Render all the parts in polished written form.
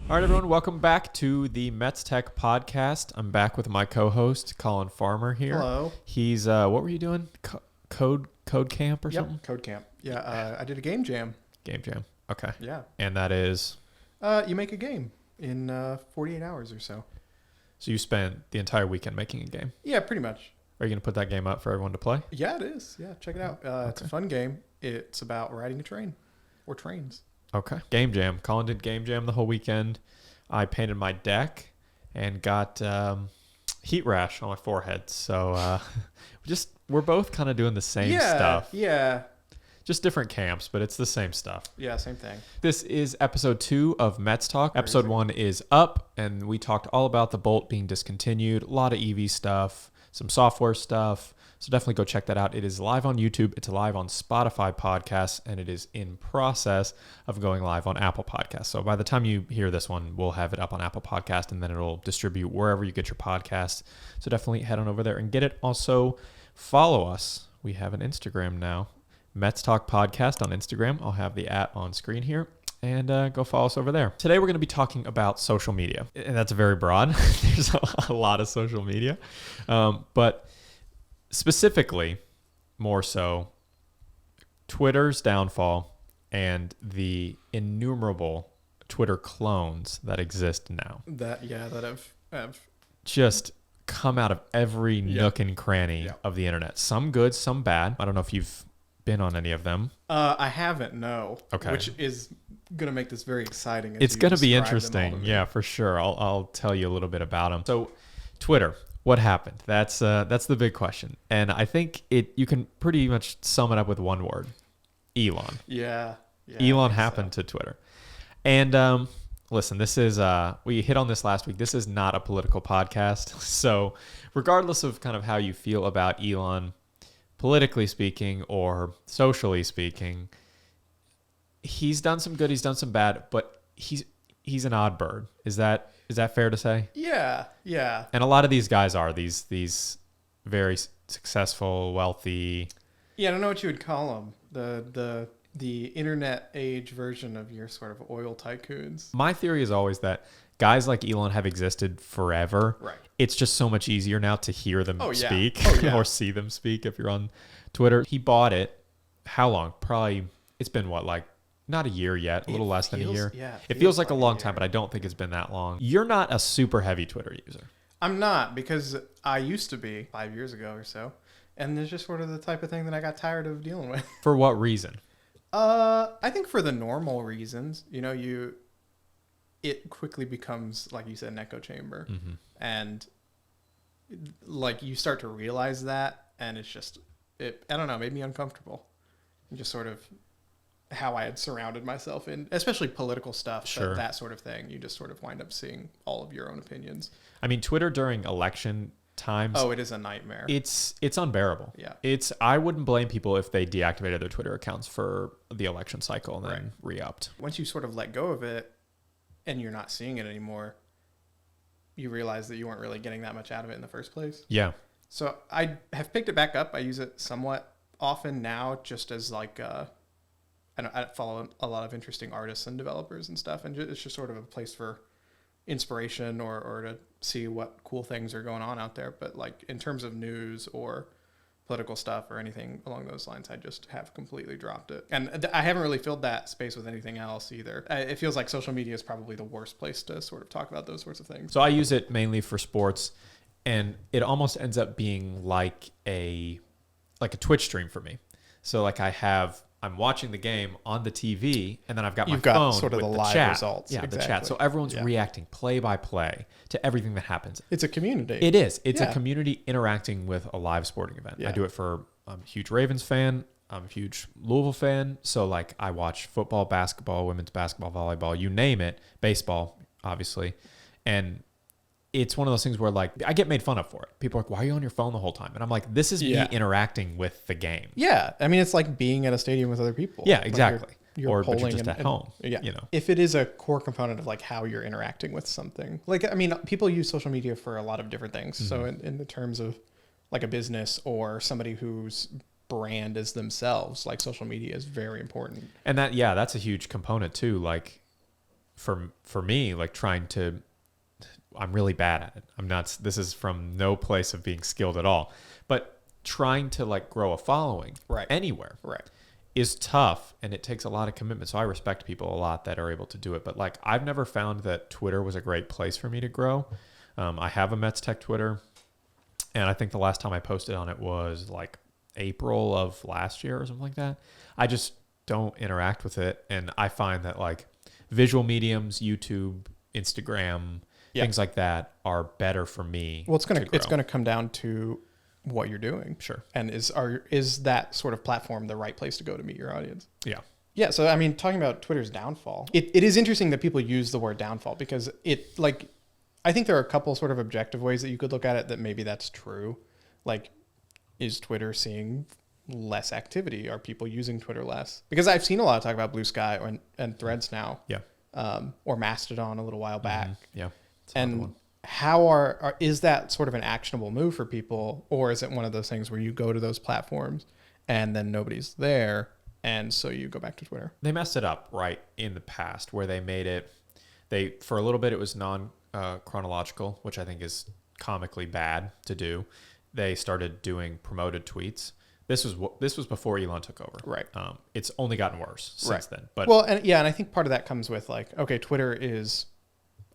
All right, everyone, welcome back to the Metz Tech podcast. I'm back with my co-host, Collin Farmer here. Hello. He's, what were you doing? Code camp or something? Code camp. Yeah, I did a game jam. Game jam. Okay. Yeah. And that is? You make a game in 48 hours or so. So you spent the entire weekend making a game? Yeah, pretty much. Are you going to put that game up for everyone to play? Yeah, it is. Yeah, check it out. It's a fun game. It's about riding a train or trains. Okay. Game jam. Collin did game jam the whole weekend. I painted my deck and got heat rash on my forehead. So we're both kind of doing the same stuff. Yeah. Just different camps, but it's the same stuff. Yeah, same thing. This is episode 2 of Metz Talk. Episode 1 is up, and we talked all about the Bolt being discontinued, a lot of EV stuff, some software stuff. So definitely go check that out. It is live on YouTube. It's live on Spotify podcasts, and it is in process of going live on Apple Podcasts. So by the time you hear this one, we'll have it up on Apple Podcast, and then it'll distribute wherever you get your podcasts. So definitely head on over there and get it. Also, follow us. We have an Instagram now, Metz Talk Podcast on Instagram. I'll have the @ on screen here. And go follow us over there. Today, we're going to be talking about social media. And that's very broad. There's a lot of social media. But specifically, more so, Twitter's downfall and the innumerable Twitter clones that exist now. That have just come out of every nook and cranny of the internet. Some good, some bad. I don't know if you've been on any of them. I haven't, no. Okay. Which is going to make this very exciting. It's going to be interesting. Yeah, for sure. I'll tell you a little bit about them. So, Twitter. What happened? That's the big question. And I think you can pretty much sum it up with one word. Elon. Yeah. Elon happened to Twitter. And listen, this is we hit on this last week. This is not a political podcast. So regardless of kind of how you feel about Elon, politically speaking or socially speaking, he's done some good, he's done some bad, but he's an odd bird. Is that fair to say? Yeah. And a lot of these guys are these very successful, wealthy. Yeah, I don't know what you would call them. The internet age version of your sort of oil tycoons. My theory is always that guys like Elon have existed forever. Right. It's just so much easier now to hear them speak or see them speak if you're on Twitter. He bought it. How long? Probably it's been not a year yet, a little less than a year. Yeah, it feels like a long time, but I don't think it's been that long. You're not a super heavy Twitter user. I'm not, because I used to be 5 years ago or so. And it's just sort of the type of thing that I got tired of dealing with. For what reason? I think for the normal reasons. It quickly becomes, like you said, an echo chamber. Mm-hmm. And you start to realize that, and it's just, I don't know, made me uncomfortable. And just sort of how I had surrounded myself in, especially political stuff, sure. that sort of thing. You just sort of wind up seeing all of your own opinions. I mean, Twitter during election times. Oh, it is a nightmare. It's unbearable. Yeah. I wouldn't blame people if they deactivated their Twitter accounts for the election cycle and then re-upped. Once you sort of let go of it and you're not seeing it anymore, you realize that you weren't really getting that much out of it in the first place. Yeah. So I have picked it back up. I use it somewhat often now, just as I follow a lot of interesting artists and developers and stuff, and it's just sort of a place for inspiration or to see what cool things are going on out there. But in terms of news or political stuff or anything along those lines, I just have completely dropped it. And I haven't really filled that space with anything else either. It feels like social media is probably the worst place to sort of talk about those sorts of things. So I use it mainly for sports, and it almost ends up being like a Twitch stream for me. So I'm watching the game on the TV, and then I've got my phone sort of with the the live chat. results. Yeah, exactly. the chat. So everyone's reacting play by play to everything that happens. It's a community. It is. It's a community interacting with a live sporting event. Yeah. I do it I'm a huge Ravens fan. I'm a huge Louisville fan. So I watch football, basketball, women's basketball, volleyball, you name it, baseball, obviously. And it's one of those things where I get made fun of for it. People are like, why are you on your phone the whole time? And I'm like, this is me interacting with the game. Yeah. I mean, it's like being at a stadium with other people. Yeah, exactly. You're but you're polling just at home. Yeah. You know. If it is a core component of how you're interacting with something. People use social media for a lot of different things. Mm-hmm. So in the terms of a business or somebody whose brand is themselves, social media is very important. And that's a huge component too. for me, like I'm really bad at it. I'm not, this is from no place of being skilled at all, but trying to like grow a following anywhere is tough, and it takes a lot of commitment. So I respect people a lot that are able to do it, but like I've never found that Twitter was a great place for me to grow. I have a Metz Tech Twitter, and I think the last time I posted on it was like April of last year or something like that. I just don't interact with it, and I find that like visual mediums, YouTube, Instagram, things like that are better for me. Well, it's gonna come down to what you're doing. Sure. And is that sort of platform the right place to go to meet your audience? Yeah. Yeah. So, I mean, talking about Twitter's downfall, it is interesting that people use the word downfall, because I think there are a couple sort of objective ways that you could look at it that maybe that's true. Like, is Twitter seeing less activity? Are people using Twitter less? Because I've seen a lot of talk about Blue Sky and Threads now. Yeah. Or Mastodon a little while back. Yeah. And how is that sort of an actionable move for people, or is it one of those things where you go to those platforms and then nobody's there, and so you go back to Twitter? They messed it up in the past, where they made it, for a little bit it was chronological, which I think is comically bad to do. They started doing promoted tweets. This was before Elon took over. Right. It's only gotten worse since then. But and I think part of that comes with like, okay, Twitter is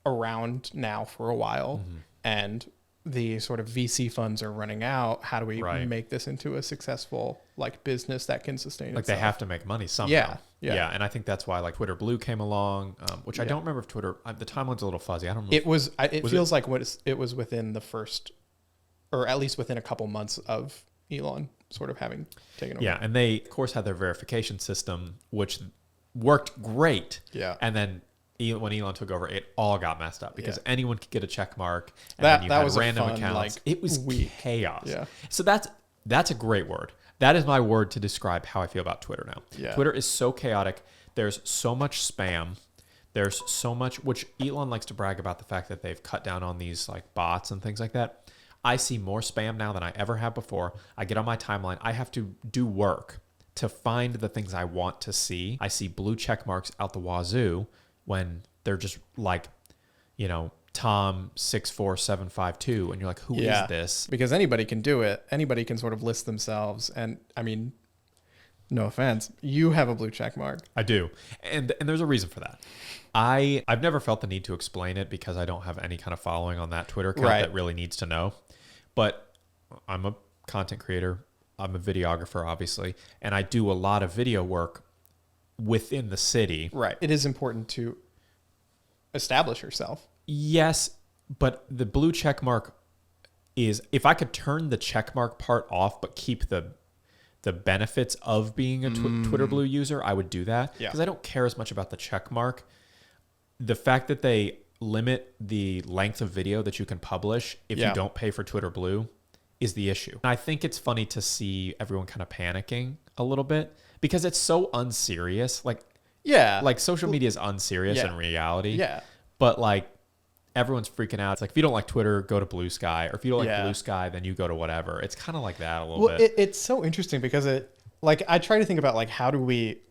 around now for a while, and the sort of VC funds are running out. How do we make this into a successful like business that can sustain itself? They have to make money somehow. Yeah. And I think that's why like Twitter Blue came along, which I don't remember if Twitter, the timeline's a little fuzzy. I don't know. It feels like it was within the first, or at least within a couple months of Elon sort of having taken over. Yeah. And they of course had their verification system, which worked great. Yeah. And then when Elon took over, it all got messed up because anyone could get a check mark, and that then you had was random a fun, accounts. like, it was week. Chaos. Yeah. So that's a great word. That is my word to describe how I feel about Twitter now. Yeah. Twitter is so chaotic. There's so much spam. There's so much, which Elon likes to brag about the fact that they've cut down on these like bots and things like that. I see more spam now than I ever have before. I get on my timeline. I have to do work to find the things I want to see. I see blue check marks out the wazoo when they're just like, Tom 64752, and you're like, who is this? Because anybody can do it. Anybody can sort of list themselves. And I mean, no offense, you have a blue check mark. I do. And there's a reason for that. I've never felt the need to explain it because I don't have any kind of following on that Twitter account that really needs to know. But I'm a content creator. I'm a videographer, obviously. And I do a lot of video work within the city. Right. It is important to establish yourself. Yes, but the blue check mark is, if I could turn the check mark part off but keep the benefits of being a Twitter Blue user, I would do that. Because I don't care as much about the check mark. The fact that they limit the length of video that you can publish if you don't pay for Twitter Blue is the issue. And I think it's funny to see everyone kind of panicking a little bit because it's so unserious. Like social media is unserious in reality. Yeah. But like everyone's freaking out. It's like, if you don't like Twitter, go to Blue Sky. Or if you don't like Blue Sky, then you go to whatever. It's kind of like that a little bit. It's so interesting because I try to think about like,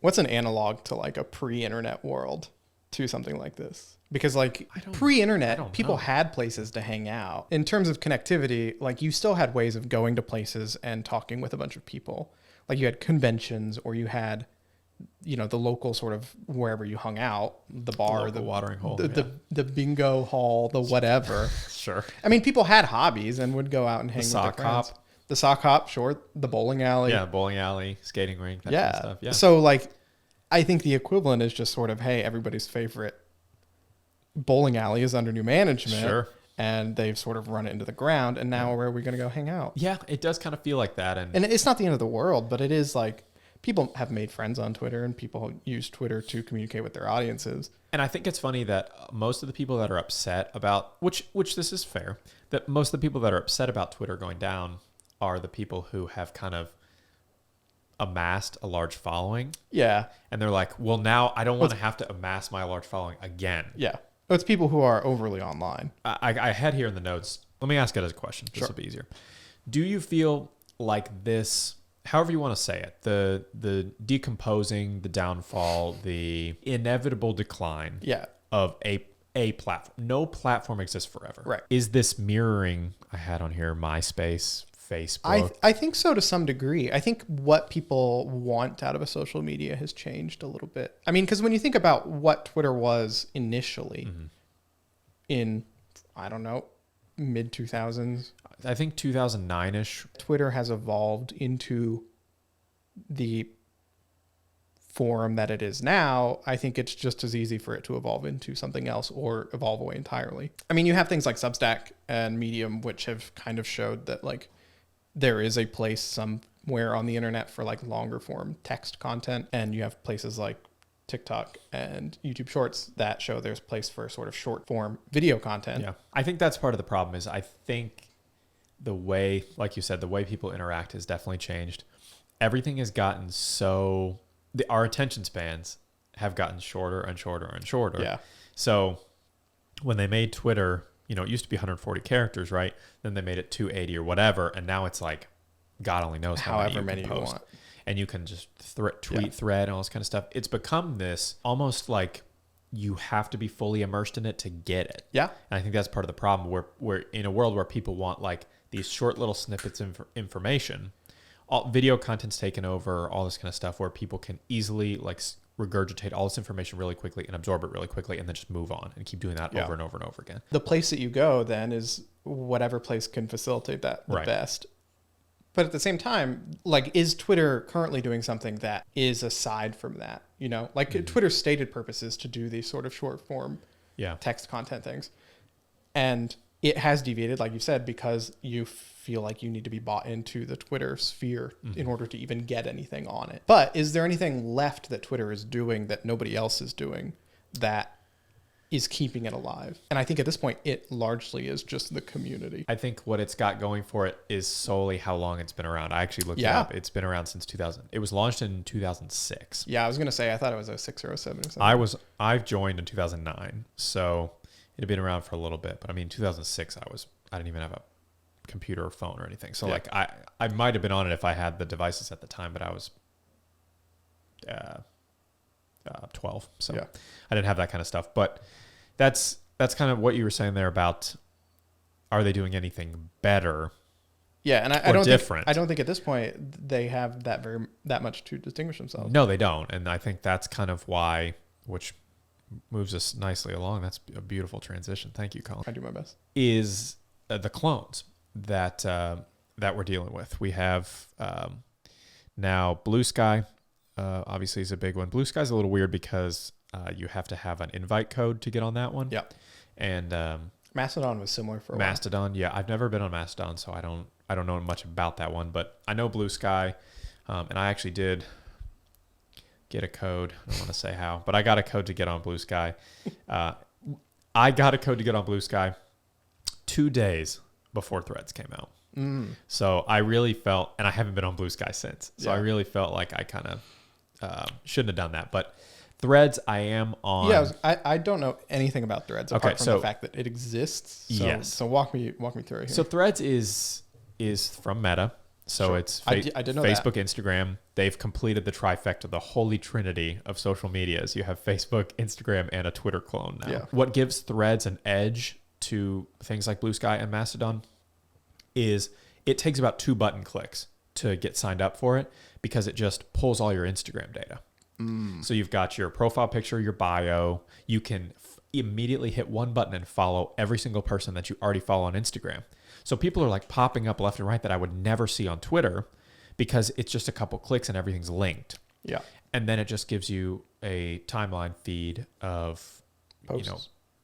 what's an analog to like a pre-internet world to something like this? Because like pre-internet, people had places to hang out. In terms of connectivity, like you still had ways of going to places and talking with a bunch of people. Like you had conventions, or you had, the local sort of wherever you hung out, the bar, the watering hole, the bingo hall, the whatever. Sure. I mean, people had hobbies and would go out and hang with their friends. The sock hop, sure. The bowling alley. Yeah, bowling alley, skating rink, that kind of stuff. Yeah. So like, I think the equivalent is just sort of, hey, everybody's favorite bowling alley is under new management. Sure. And they've sort of run it into the ground. And now where are we going to go hang out? Yeah, it does kind of feel like that. And it's not the end of the world, but it is like, people have made friends on Twitter, and people use Twitter to communicate with their audiences. And I think it's funny that most of the people that are upset about, which this is fair, that most of the people that are upset about Twitter going down are the people who have kind of amassed a large following. Yeah. And they're like, well, now I don't want to have to amass my large following again. Yeah. It's people who are overly online. I had here in the notes, let me ask it as a question. This will be easier. Do you feel like this, however you want to say it, the decomposing, the downfall, the inevitable decline of a platform. No platform exists forever. Right. Is this mirroring? I had on here MySpace, Facebook. I think so to some degree. I think what people want out of a social media has changed a little bit. I mean, because when you think about what Twitter was initially in, I don't know, mid 2000s. I think 2009-ish. Twitter has evolved into the form that it is now. I think it's just as easy for it to evolve into something else or evolve away entirely. I mean, you have things like Substack and Medium, which have kind of showed that like there is a place somewhere on the internet for like longer form text content. And you have places like TikTok and YouTube Shorts that show there's place for sort of short form video content. Yeah. I think that's part of the problem is I think the way, like you said, the way people interact has definitely changed. Everything has gotten so, our attention spans have gotten shorter and shorter and shorter. Yeah. So when they made Twitter, you know, it used to be 140 characters, right? Then they made it 280 or whatever. And now it's like, God only knows however many you want. And you can just tweet, thread, and all this kind of stuff. It's become this almost like you have to be fully immersed in it to get it. Yeah. And I think that's part of the problem. We're in a world where people want like these short little snippets of information. All video content's taken over, all this kind of stuff where people can easily like regurgitate all this information really quickly and absorb it really quickly and then just move on and keep doing that over and over and over again. The place that you go then is whatever place can facilitate that the best. But at the same time, like, is Twitter currently doing something that is aside from that? You know, like Twitter's stated purpose is to do these sort of short form text content things. And it has deviated, like you said, because you feel like you need to be bought into the Twitter sphere in order to even get anything on it. But is there anything left that Twitter is doing that nobody else is doing that is keeping it alive? And I think at this point, it largely is just the community. I think what it's got going for it is solely how long it's been around. I actually looked it up. It's been around since 2000. It was launched in 2006. Yeah, I was going to say, I thought it was 06 or 07 or something. I've joined in 2009. So it had been around for a little bit. But I mean, 2006, I didn't even have a computer or phone or anything. So like I might have been on it if I had the devices at the time, but I was 12. So I didn't have that kind of stuff. But that's kind of what you were saying there about, are they doing anything better? Yeah, and I don't think at this point they have that much to distinguish themselves. No, they don't. And I think that's kind of why, which moves us nicely along. That's a beautiful transition. Thank you, Collin. I do my best. Is the clones that we're dealing with. We have now Blue Sky. Obviously is a big one. Blue Sky's a little weird because you have to have an invite code to get on that one. Yeah. And Mastodon was similar for a Mastodon, yeah. I've never been on Mastodon, so I don't know much about that one, but I know Blue Sky. And I actually did get a code. I don't want to say how, but I got a code to get on Blue Sky. I got a code to get on Blue Sky 2 days before Threads came out. So I really felt, and I haven't been on Blue Sky since. So I really felt like I kind of shouldn't have done that. But Threads, I am on. Yeah, I don't know anything about Threads apart from the fact that it exists. So, yes. So walk me through it here. So Threads is from Meta. So it's I did know Facebook, that. Instagram. They've completed the trifecta, the holy trinity of social medias. You have Facebook, Instagram, and a Twitter clone now. Yeah. What gives Threads an edge to things like Blue Sky and Mastodon is it takes about 2 button clicks to get signed up for it because it just pulls all your Instagram data. So you've got your profile picture, your bio. You can immediately hit one button and follow every single person that you already follow on Instagram. So people are like popping up left and right that I would never see on Twitter because it's just a couple clicks and everything's linked. Yeah. And then it just gives you a timeline feed of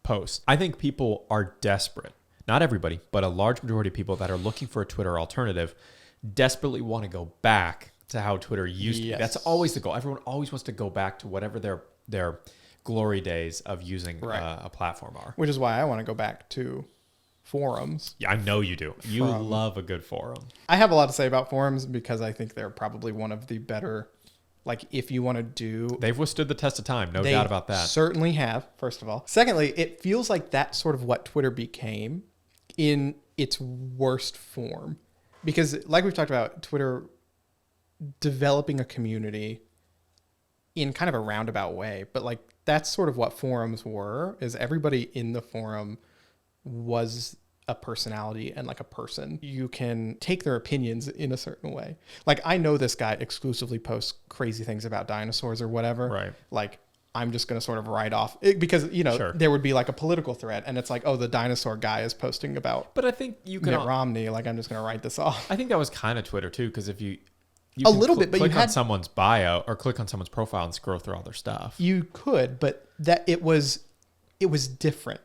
posts. I think people are desperate. Not everybody, but a large majority of people that are looking for a Twitter alternative desperately want to go back to how Twitter used to be. That's always the goal. Everyone always wants to go back to whatever their glory days of using a platform are. Which is why I want to go back to forums. Yeah, I know you do. You love a good forum. I have a lot to say about forums because I think they're probably one of the better, like if you want to do... They've withstood the test of time, no doubt about that. Certainly have, first of all. Secondly, it feels like that's sort of what Twitter became in its worst form. Because like we've talked about, Twitter developing a community in kind of a roundabout way, but like that's sort of what forums were, is everybody in the forum was a personality and like a person. You can take their opinions in a certain way. Like I know this guy exclusively posts crazy things about dinosaurs or whatever. Right. Like I'm just going to sort of write off it because, you know, there would be like a political thread and it's like, oh, the dinosaur guy is posting about but I think you can Mitt Romney. Like I'm just going to write this off. I think that was kind of Twitter too. Cause if you a little bit, but click you had on someone's bio or click on someone's profile and scroll through all their stuff. You could, but that it was different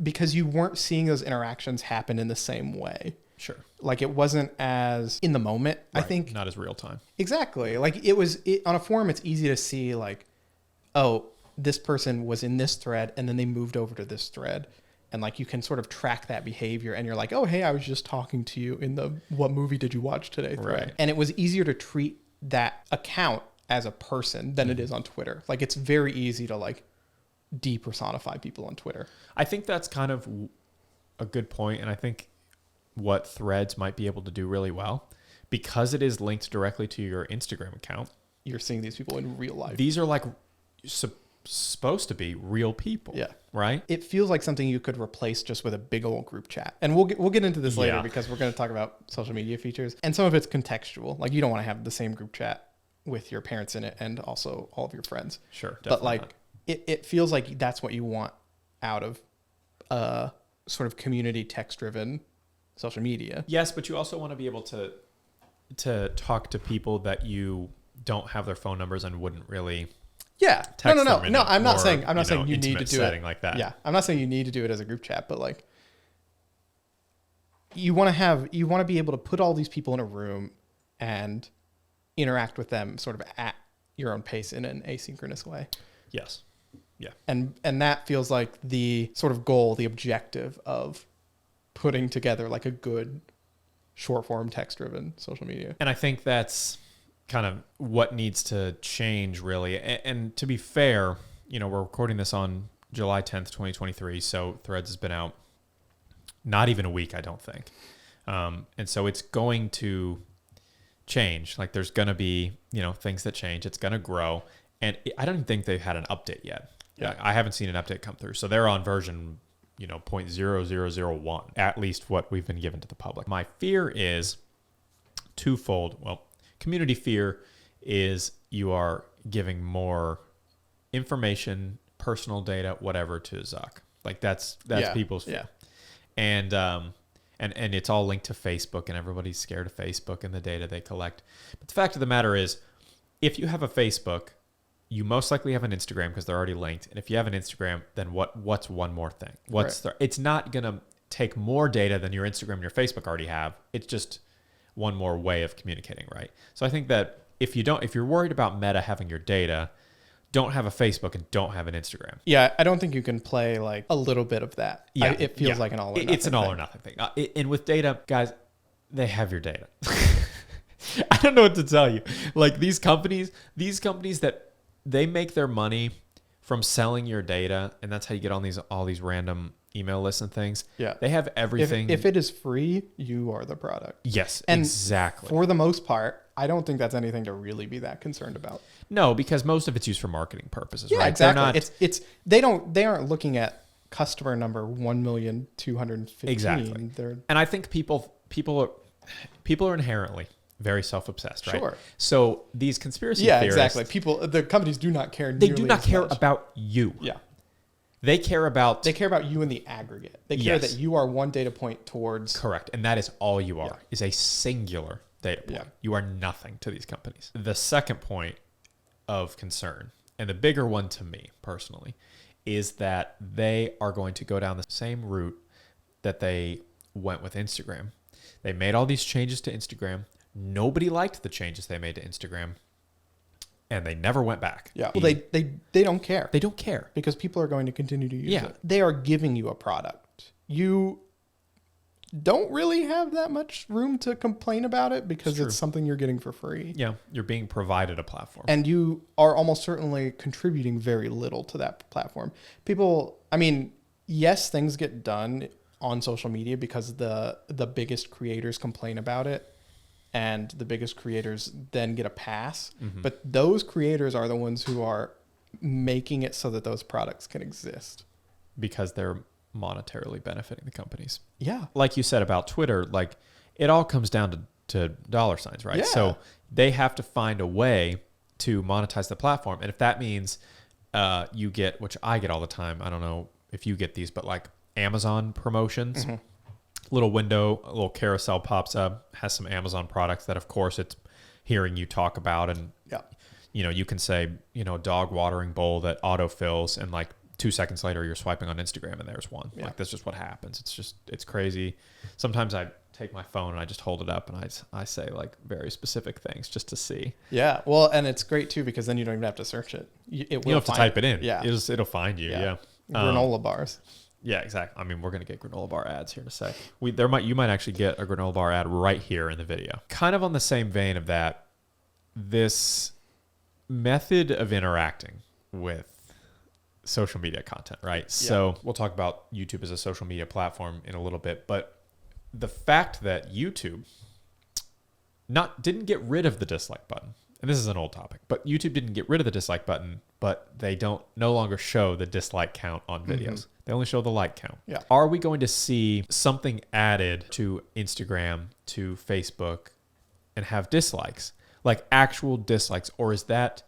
because you weren't seeing those interactions happen in the same way. Sure. Like it wasn't as in the moment. Right. I think not as real time. Exactly. Like on a forum, it's easy to see like, oh, this person was in this thread and then they moved over to this thread. And like you can sort of track that behavior and you're like, oh, hey, I was just talking to you in the what movie did you watch today thread. Right. And it was easier to treat that account as a person than it is on Twitter. Like it's very easy to like depersonify people on Twitter. I think that's kind of a good point, and I think what Threads might be able to do really well, because it is linked directly to your Instagram account. You're seeing these people in real life. These are like supposed to be real people. Yeah. Right? It feels like something you could replace just with a big old group chat. And we'll get into this later because we're going to talk about social media features. And some of it's contextual. Like you don't want to have the same group chat with your parents in it and also all of your friends. Sure. But like it feels like that's what you want out of sort of community text-driven social media. Yes, but you also want to be able to talk to people that you don't have their phone numbers and wouldn't really text them No, I'm not saying you need to do setting it like that. Yeah, I'm not saying you need to do it as a group chat, but like you want to be able to put all these people in a room and interact with them sort of at your own pace in an asynchronous way. Yes. Yeah. And that feels like the sort of goal, the objective of putting together like a good short form text driven social media. And I think that's kind of what needs to change really. And to be fair, you know, we're recording this on July 10th, 2023. So Threads has been out not even a week, I don't think. And so it's going to change. Like there's going to be, you know, things that change. It's going to grow. And I don't think they've had an update yet. Yeah. I haven't seen an update come through. So they're on version, 0.0001, at least what we've been given to the public. My fear is twofold. Well, community fear is you are giving more information, personal data, whatever to Zuck. Like that's people's fear. And it's all linked to Facebook and everybody's scared of Facebook and the data they collect. But the fact of the matter is, if you have a Facebook, you most likely have an Instagram because they're already linked. And if you have an Instagram, then what's one more thing? It's not going to take more data than your Instagram and your Facebook already have. It's just one more way of communicating, right? So I think that if you're worried about Meta having your data, don't have a Facebook and don't have an Instagram. Yeah, I don't think you can play like a little bit of that. Yeah, it feels like an all or nothing. It's an all or nothing thing. And with data, guys, they have your data. I don't know what to tell you. Like these companies that they make their money from selling your data, and that's how you get on all these random email lists and things. Yeah. They have everything. If it is free, you are the product. Yes, and exactly. For the most part, I don't think that's anything to really be that concerned about. No, because most of it's used for marketing purposes, yeah, right? Exactly. They aren't looking at customer number 1,215,000. Exactly. And I think people are inherently very self-obsessed, right? Sure. So these conspiracy theorists... Yeah, exactly. The companies do not care. They do not care about you. Yeah. They care about you in the aggregate. They care that you are one data point towards... Correct. And that is all you are, is a singular data point. Yeah. You are nothing to these companies. The second point of concern, and the bigger one to me personally, is that they are going to go down the same route that they went with Instagram. They made all these changes to Instagram. Nobody liked the changes they made to Instagram, and they never went back. Yeah. Well, they don't care. They don't care. Because people are going to continue to use it. They are giving you a product. You don't really have that much room to complain about it because it's something you're getting for free. Yeah. You're being provided a platform. And you are almost certainly contributing very little to that platform. Yes, things get done on social media because the biggest creators complain about it. and the biggest creators then get a pass. Mm-hmm. But those creators are the ones who are making it so that those products can exist. Because they're monetarily benefiting the companies. Yeah. Like you said about Twitter, like it all comes down to dollar signs, right? Yeah. So they have to find a way to monetize the platform. And if that means you get, which I get all the time, I don't know if you get these, but like Amazon promotions, Mm-hmm. little window, a little carousel pops up, has some Amazon products that of course it's hearing you talk about. And, Yeah. you know, you can say, you know, dog watering bowl that autofills, and like 2 seconds later you're swiping on Instagram and there's one. Yeah. Like that's just what happens. It's crazy. Sometimes I take my phone and I just hold it up and I say like very specific things just to see. Yeah. Well, and it's great too, because then you don't even have to search it. It will You don't have to type it in. Yeah. It'll find you. Yeah. Granola bars. Yeah, exactly. I mean, we're going to get granola bar ads here in a sec. You might actually get a granola bar ad right here in the video. Kind of on the same vein of that, this method of interacting with social media content, right? Yeah. So we'll talk about YouTube as a social media platform in a little bit, but the fact that YouTube didn't get rid of the dislike button, and this is an old topic, but YouTube didn't get rid of the dislike button, but they no longer show the dislike count on videos. Mm-hmm. They only show the like count. Yeah. Are we going to see something added to Instagram, to Facebook, and have dislikes, like actual dislikes, or is that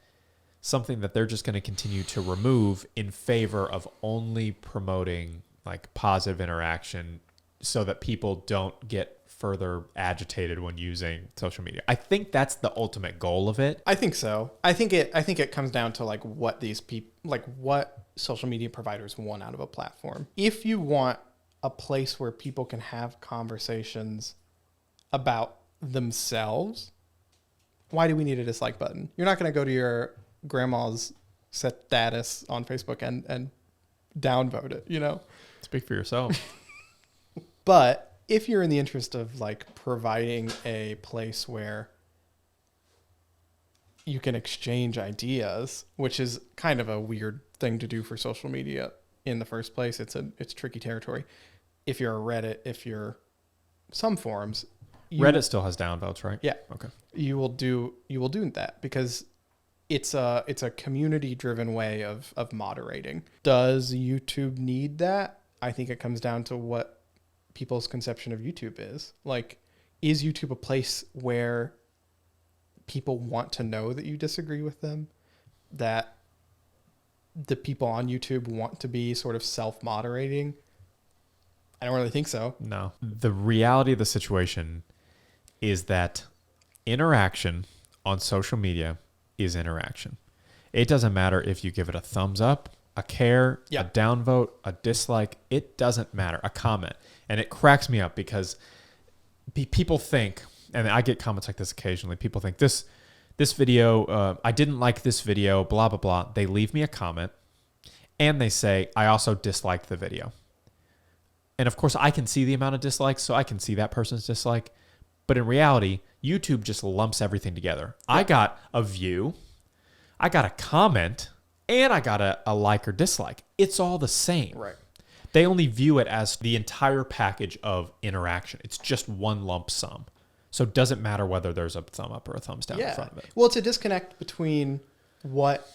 something that they're just going to continue to remove in favor of only promoting like positive interaction so that people don't get further agitated when using social media? I think that's the ultimate goal of it. I think so. I think it comes down to like what these people, like what social media providers want out of a platform. If you want a place where people can have conversations about themselves, why do we need a dislike button? You're not going to go to your grandma's status on Facebook and downvote it, you know? Speak for yourself. But if you're in the interest of like providing a place where you can exchange ideas, which is kind of a weird thing to do for social media in the first place, it's tricky territory. If you're a Reddit, if you're some forums, Reddit still has downvotes, right? Yeah. Okay. You will do that because it's a community driven way of moderating. Does YouTube need that? I think it comes down to what people's conception of YouTube is. Like, is YouTube a place where people want to know that you disagree with them? That the people on YouTube want to be sort of self-moderating? I don't really think so. No. The reality of the situation is that interaction on social media is interaction. It doesn't matter if you give it a thumbs up, a care, a downvote, a dislike. It doesn't matter. A comment. And it cracks me up because people think, and I get comments like this occasionally, people think this video, I didn't like this video, blah, blah, blah. They leave me a comment and they say, I also disliked the video. And of course I can see the amount of dislikes, so I can see that person's dislike. But in reality, YouTube just lumps everything together. Yeah. I got a view, I got a comment, and I got a like or dislike. It's all the same. Right. They only view it as the entire package of interaction. It's just one lump sum. So it doesn't matter whether there's a thumb up or a thumbs down in front of it. Well, it's a disconnect between what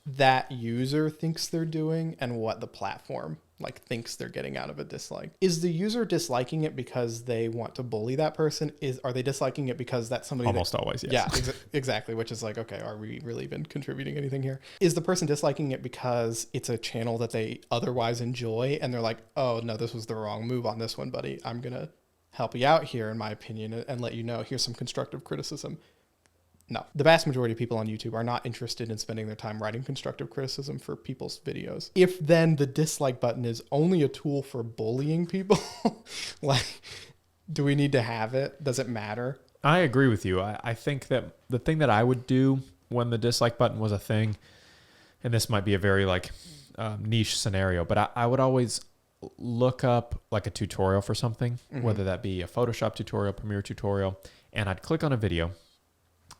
that user thinks they're doing and what the platform like thinks they're getting out of a dislike. Is the user disliking it because they want to bully that person? Are they disliking it because that's somebody always, yes. Yeah, exactly. Which is like, okay, are we really even contributing anything here? Is the person disliking it because it's a channel that they otherwise enjoy and they're like, oh no, this was the wrong move on this one, buddy. I'm gonna help you out here, in my opinion, and let you know here's some constructive criticism. No, the vast majority of people on YouTube are not interested in spending their time writing constructive criticism for people's videos. If then the dislike button is only a tool for bullying people, like, do we need to have it? Does it matter? I agree with you. I think that the thing that I would do when the dislike button was a thing, and this might be a very like niche scenario, but I would always look up like a tutorial for something, whether that be a Photoshop tutorial, Premiere tutorial, and I'd click on a video.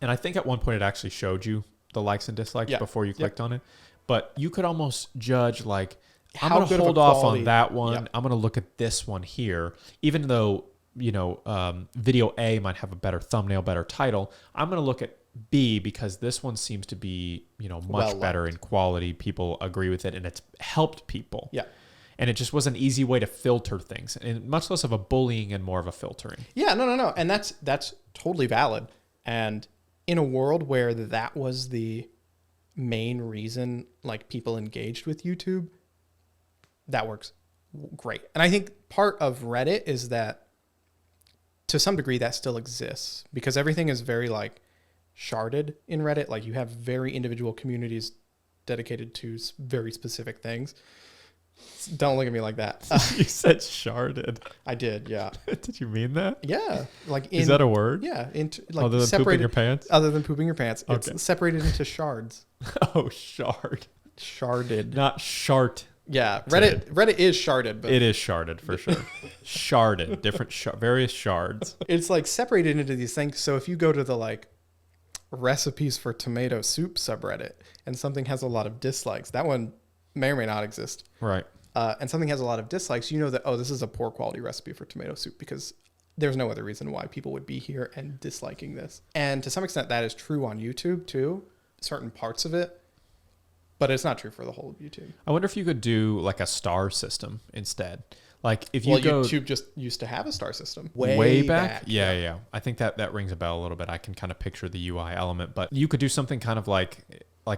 And I think at one point it actually showed you the likes and dislikes before you clicked on it. But you could almost judge like, I'm going to hold off on that one. I'm going to look at this one here. Even though video A might have a better thumbnail, better title. I'm going to look at B because this one seems to be, much better in quality. People agree with it and it's helped people. Yeah. And it just was an easy way to filter things, and much less of a bullying and more of a filtering. Yeah, no. And that's totally valid. And in a world where that was the main reason like people engaged with YouTube, that works great. And I think part of Reddit is that to some degree that still exists because everything is very like sharded in Reddit. Like you have very individual communities dedicated to very specific things. Don't look at me like that. You said sharded. I did, yeah. Did you mean that? Yeah. Is that a word? Yeah. Other than pooping your pants? Other than pooping your pants. Okay. It's separated into shards. Oh, shard. Sharded. Not shart. Yeah. Reddit is sharded. But it is sharded for sure. Sharded. Different various shards. It's like separated into these things. So if you go to the like recipes for tomato soup subreddit and something has a lot of dislikes, that one may or may not exist. Right. And something has a lot of dislikes, you know that, this is a poor quality recipe for tomato soup because there's no other reason why people would be here and disliking this. And to some extent, that is true on YouTube too, certain parts of it, but it's not true for the whole of YouTube. I wonder if you could do like a star system instead. Like if you go... YouTube just used to have a star system. Way back? Yeah. I think that rings a bell a little bit. I can kind of picture the UI element, but you could do something kind of like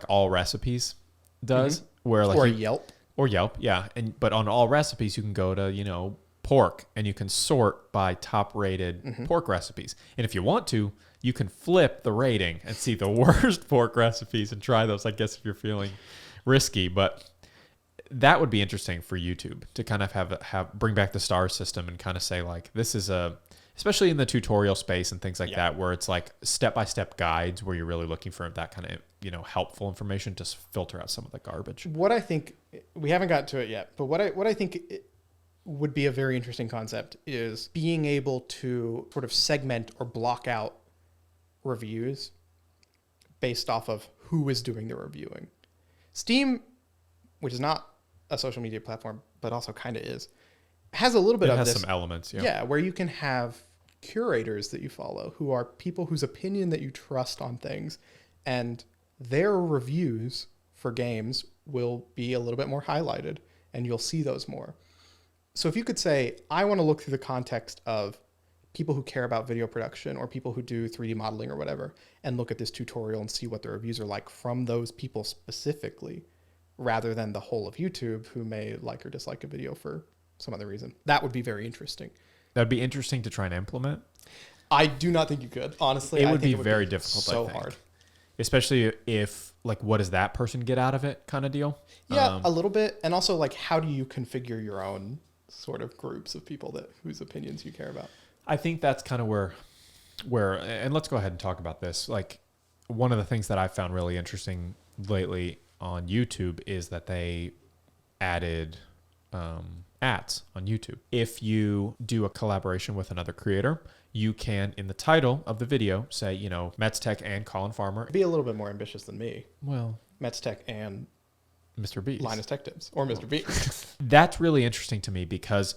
All Recipes does, where like... Or Yelp, yeah. But on All Recipes, you can go to, pork, and you can sort by top-rated pork recipes. And if you want to, you can flip the rating and see the worst pork recipes and try those, I guess, if you're feeling risky. But that would be interesting for YouTube to kind of have bring back the star system and kind of say, like, this is especially in the tutorial space and things like that, where it's like step-by-step guides where you're really looking for that kind of, helpful information to filter out some of the garbage. What I think, we haven't got to it yet, but what I think would be a very interesting concept is being able to sort of segment or block out reviews based off of who is doing the reviewing. Steam, which is not a social media platform, but also kind of is, has a little bit of this. It has some elements, yeah. Yeah, where you can have curators that you follow who are people whose opinion that you trust on things, and their reviews for games will be a little bit more highlighted and you'll see those more. So if you could say, I want to look through the context of people who care about video production or people who do 3D modeling or whatever, and look at this tutorial and see what the reviews are like from those people specifically, rather than the whole of YouTube who may like or dislike a video for some other reason. That would be very interesting. That'd be interesting to try and implement. I do not think you could. Honestly, it would be very difficult. So I think. hard. Especially if, like, what does that person get out of it kind of deal? Yeah, a little bit. And also, like, how do you configure your own sort of groups of people whose opinions you care about? I think that's kind of where, and let's go ahead and talk about this. Like, one of the things that I found really interesting lately on YouTube is that they added ads on YouTube. If you do a collaboration with another creator, you can, in the title of the video, say, Metz Tech and Collin Farmer. Be a little bit more ambitious than me. Well, Metz Tech and Mr. Beast. Linus Tech Tips or Mr. Beast. That's really interesting to me because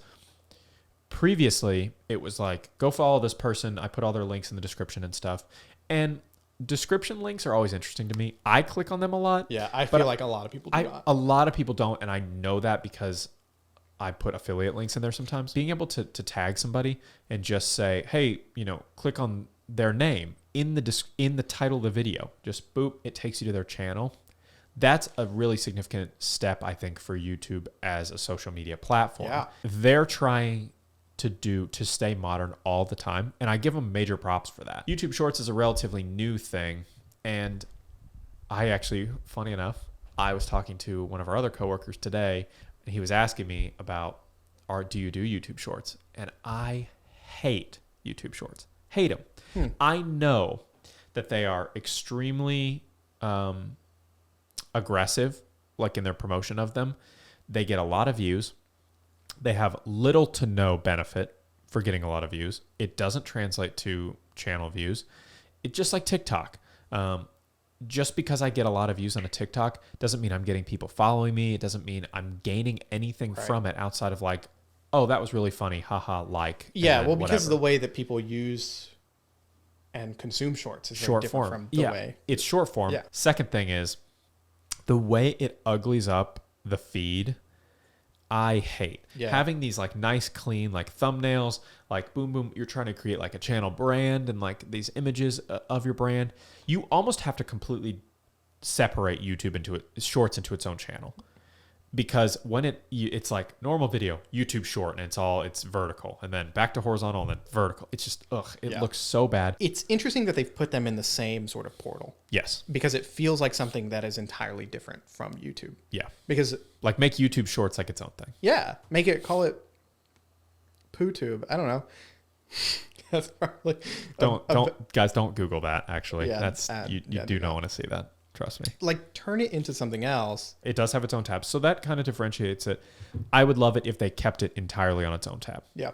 previously it was like, go follow this person. I put all their links in the description and stuff. And description links are always interesting to me. I click on them a lot. Yeah, I feel like a lot of people do not. A lot of people don't, and I know that because I put affiliate links in there sometimes. Being able to tag somebody and just say, hey, click on their name in the title of the video. Just boop, it takes you to their channel. That's a really significant step, I think, for YouTube as a social media platform. Yeah. They're trying to stay modern all the time, and I give them major props for that. YouTube Shorts is a relatively new thing, and I actually, funny enough, I was talking to one of our other coworkers today, and he was asking me about, do you do YouTube Shorts? And I hate YouTube Shorts. Hate them. I know that they are extremely aggressive, like in their promotion of them. They get a lot of views. They have little to no benefit for getting a lot of views. It doesn't translate to channel views. It's just like TikTok. Just because I get a lot of views on a TikTok doesn't mean I'm getting people following me. It doesn't mean I'm gaining anything from it outside of like oh, that was really funny, haha, like. Yeah, well, because whatever. of the way that people use and consume shorts is very Short different form. from the way. It's short form. Yeah. Second thing is the way it uglies up the feed. I hate having these like nice, clean, like thumbnails, like boom, boom. You're trying to create like a channel brand and like these images of your brand. You almost have to completely separate YouTube shorts into its own channel, because when it's like normal video, YouTube short, and it's vertical, and then back to horizontal, and then vertical. It's just it looks so bad. It's interesting that they've put them in the same sort of portal. Yes, because it feels like something that is entirely different from YouTube. Yeah, because like make YouTube shorts like its own thing. Yeah, call it PooTube. I don't know. That's probably guys, don't Google that. Actually, that's you do not want to see that. Trust me. Like, turn it into something else. It does have its own tab, so that kind of differentiates it. I would love it if they kept it entirely on its own tab. Yeah.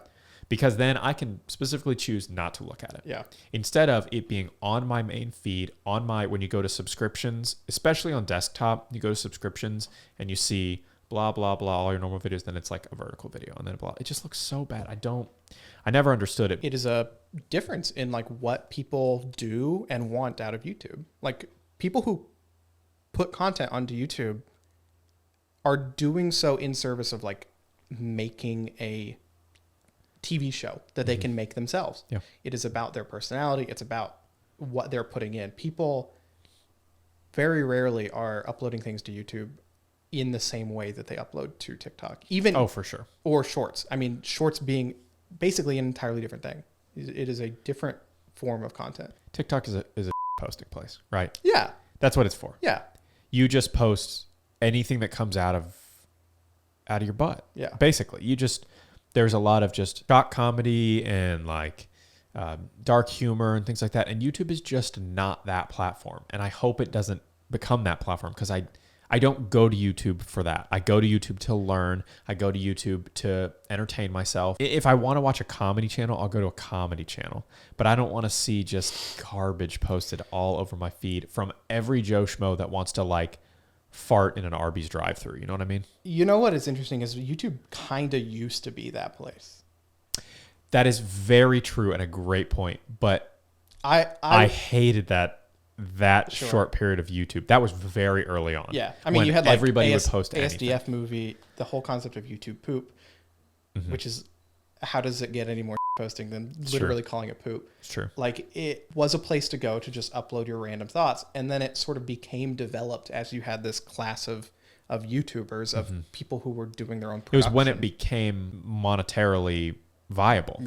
Because then I can specifically choose not to look at it. Yeah. Instead of it being on my main feed, when you go to subscriptions, especially on desktop, you go to subscriptions and you see blah, blah, blah, all your normal videos, then it's like a vertical video and then blah. It just looks so bad. I never understood it. It is a difference in like what people do and want out of YouTube. Like, people who put content onto YouTube are doing so in service of like making a TV show that they can make themselves. Yeah. It is about their personality. It's about what they're putting in. People very rarely are uploading things to YouTube in the same way that they upload to TikTok. For sure. Or Shorts. I mean, Shorts being basically an entirely different thing. It is a different form of content. TikTok is a posting place, right? Yeah. That's what it's for. Yeah. You just post anything that comes out of your butt. Yeah. Basically, there's a lot of just shock comedy and like dark humor and things like that. And YouTube is just not that platform. And I hope it doesn't become that platform, because I don't go to YouTube for that. I go to YouTube to learn. I go to YouTube to entertain myself. If I want to watch a comedy channel, I'll go to a comedy channel. But I don't want to see just garbage posted all over my feed from every Joe Schmo that wants to like fart in an Arby's drive-thru. You know what I mean? You know what is interesting is YouTube kind of used to be that place. That is very true and a great point. But I hated that short period of YouTube. That was very early on. Yeah. I mean, you had like everybody would post ASDF anything. movie, the whole concept of YouTube poop, which is, how does it get any more posting than literally calling it poop? It's true. Like, it was a place to go to just upload your random thoughts. And then it sort of became developed as you had this class of YouTubers, of people who were doing their own production. It was when it became monetarily viable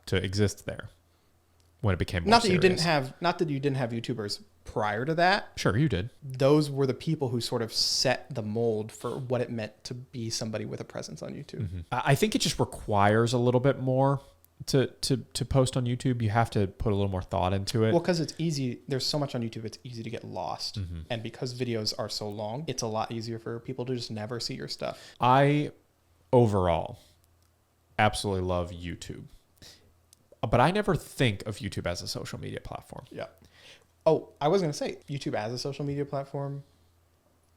to exist there. When it became more not that serious. you didn't have YouTubers prior to that. Sure, you did. Those were the people who sort of set the mold for what it meant to be somebody with a presence on YouTube. I think it just requires a little bit more to post on YouTube. You have to put a little more thought into it. Well, because it's easy. There's so much on YouTube, it's easy to get lost. And because videos are so long, it's a lot easier for people to just never see your stuff. I, overall, absolutely love YouTube. But I never think of YouTube as a social media platform. Yeah. Oh, I was going to say, YouTube as a social media platform,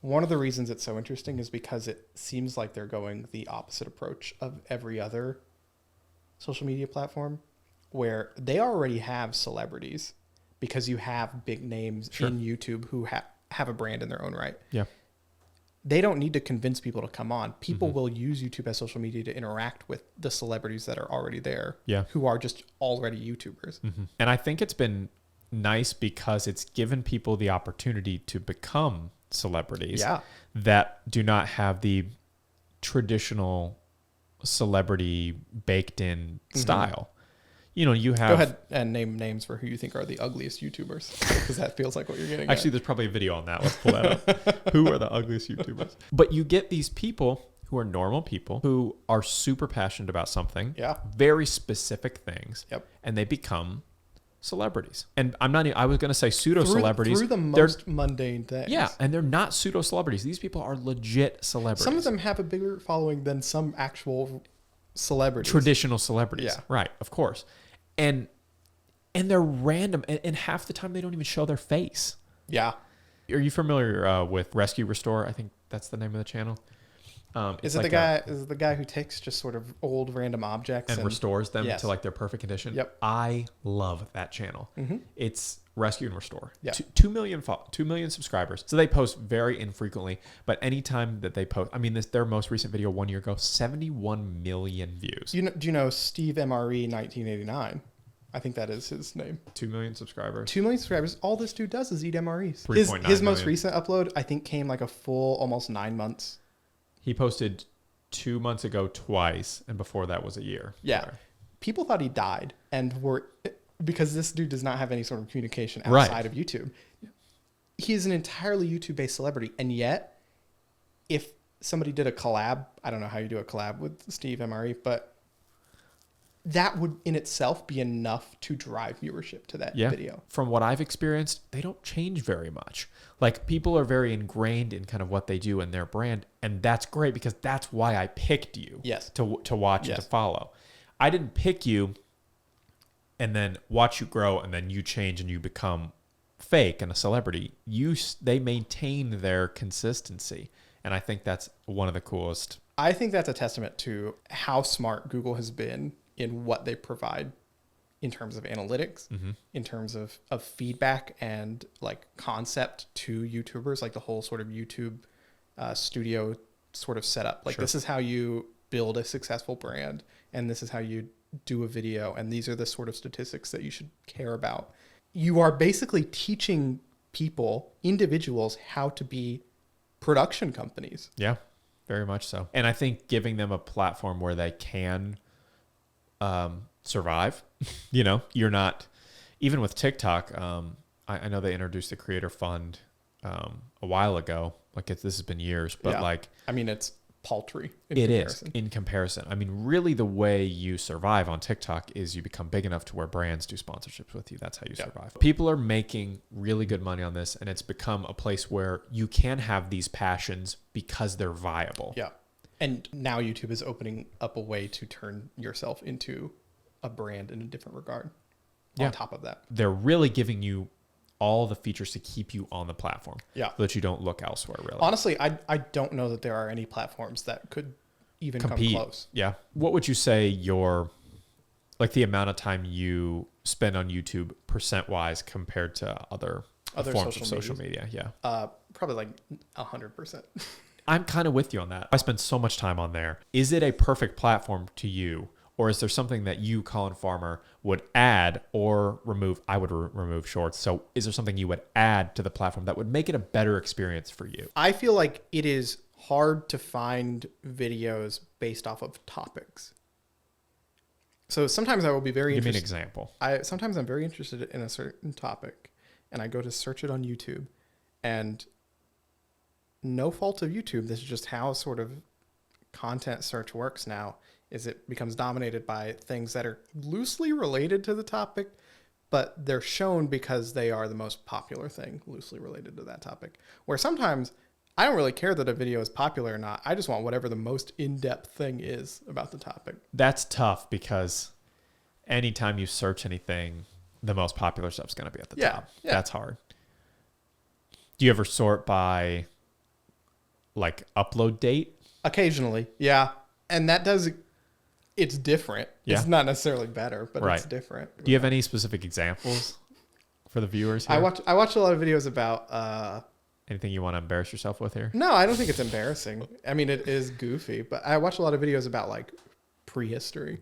one of the reasons it's so interesting is because it seems like they're going the opposite approach of every other social media platform, where they already have celebrities, because you have big names in YouTube who have a brand in their own right. Yeah. They don't need to convince people to come on. People will use YouTube as social media to interact with the celebrities that are already there, who are just already YouTubers. And I think it's been nice because it's given people the opportunity to become celebrities that do not have the traditional celebrity baked in style. You know, you have... Go ahead and name names for who you think are the ugliest YouTubers, because that feels like what you're getting Actually, there's probably a video on that. Let's pull that up. Who are the ugliest YouTubers? But you get these people who are normal people who are super passionate about something. Yeah. Very specific things. Yep. And they become celebrities. And I was going to say pseudo-celebrities. Through the most mundane things. Yeah, and they're not pseudo-celebrities. These people are legit celebrities. Some of them have a bigger following than some actual celebrities. Traditional celebrities. Yeah. Right, of course. And they're random, and half the time they don't even show their face. Yeah. Are you familiar with Rescue Restore? I think that's the name of the channel. Is it the guy who takes just sort of old random objects and restores them yes. to like their perfect condition? Yep. I love that channel. Mm-hmm. It's Rescue and Restore. Yeah. 2 million subscribers. So they post very infrequently, but anytime that they post, I mean, their most recent video 1 year ago, 71 million views. Do you know Steve MRE 1989? I think that is his name. 2 million subscribers. 2 million subscribers. All this dude does is eat MREs. 3.9 His most million. recent upload, I think, came like a full almost 9 months. He posted 2 months ago twice, and before that was a year. Yeah. There. People thought he died because this dude does not have any sort of communication outside of YouTube. He is an entirely YouTube-based celebrity, and yet, if somebody did a collab, I don't know how you do a collab with Steve MRE, but that would in itself be enough to drive viewership to that video. From what I've experienced, they don't change very much. Like, people are very ingrained in kind of what they do in their brand, and that's great because that's why I picked you to watch and to follow. I didn't pick you and then watch you grow and then you change and you become fake and a celebrity. They maintain their consistency, and I think that's one of the coolest. I think that's a testament to how smart Google has been in what they provide in terms of analytics, in terms of feedback and like concept to YouTubers, like the whole sort of YouTube studio sort of setup. Like this is how you build a successful brand, and this is how you do a video, and these are the sort of statistics that you should care about. You are basically teaching people, individuals, how to be production companies. Yeah, very much so. And I think giving them a platform where they can survive. You're not, even with TikTok, I know they introduced the creator fund a while ago. Like this has been years, but I mean, it's paltry. In comparison. I mean, really the way you survive on TikTok is you become big enough to where brands do sponsorships with you. That's how you survive. People are making really good money on this, and it's become a place where you can have these passions because they're viable. Yeah. And now YouTube is opening up a way to turn yourself into a brand in a different regard. On top of that, they're really giving you all the features to keep you on the platform. Yeah. So that you don't look elsewhere, really. Honestly, I don't know that there are any platforms that could even compete. Come close. Yeah. What would you say the amount of time you spend on YouTube percent-wise compared to other forms of social media? Yeah. Probably like 100%. I'm kind of with you on that. I spend so much time on there. Is it a perfect platform to you? Or is there something that you, Collin Farmer, would add or remove? I would remove shorts. So is there something you would add to the platform that would make it a better experience for you? I feel like it is hard to find videos based off of topics. So sometimes I will be very interested. Give me an example. Sometimes I'm very interested in a certain topic, and I go to search it on YouTube, and no fault of YouTube, this is just how sort of content search works now, is it becomes dominated by things that are loosely related to the topic, but they're shown because they are the most popular thing loosely related to that topic. Where sometimes I don't really care that a video is popular or not. I just want whatever the most in-depth thing is about the topic. That's tough because anytime you search anything, the most popular stuff's going to be at the top. Yeah. That's hard. Do you ever sort by like upload date? Occasionally, yeah. And that it's different. Yeah. It's not necessarily better, but it's different. Do you have any specific examples for the viewers here? I watch a lot of videos about... anything you want to embarrass yourself with here? No, I don't think it's embarrassing. I mean, it is goofy, but I watch a lot of videos about like prehistory.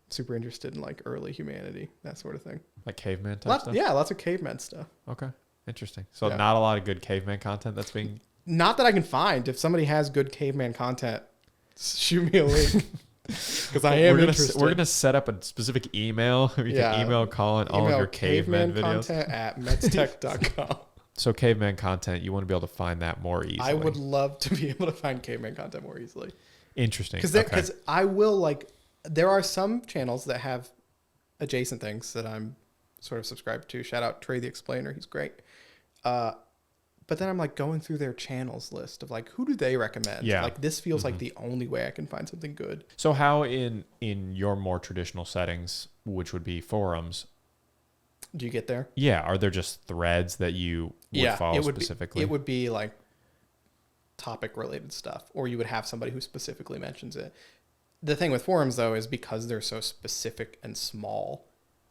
Super interested in like early humanity, that sort of thing. Like caveman type stuff? Yeah, lots of caveman stuff. Okay, interesting. So not a lot of good caveman content that's being... Not that I can find. If somebody has good caveman content, shoot me a link. Because I am interested. We're going to set up a specific email. You can email Collin all of your caveman videos. Content at metztech.com. So caveman content, you want to be able to find that more easily. I would love to be able to find caveman content more easily. Interesting. Because I will like... There are some channels that have adjacent things that I'm sort of subscribed to. Shout out Trey the Explainer. He's great. But then I'm like going through their channels list of like, who do they recommend? Yeah. Like this feels like the only way I can find something good. So how in your more traditional settings, which would be forums, do you get there? Yeah. Are there just threads that you would follow specifically? It would be like topic related stuff, or you would have somebody who specifically mentions it. The thing with forums, though, is because they're so specific and small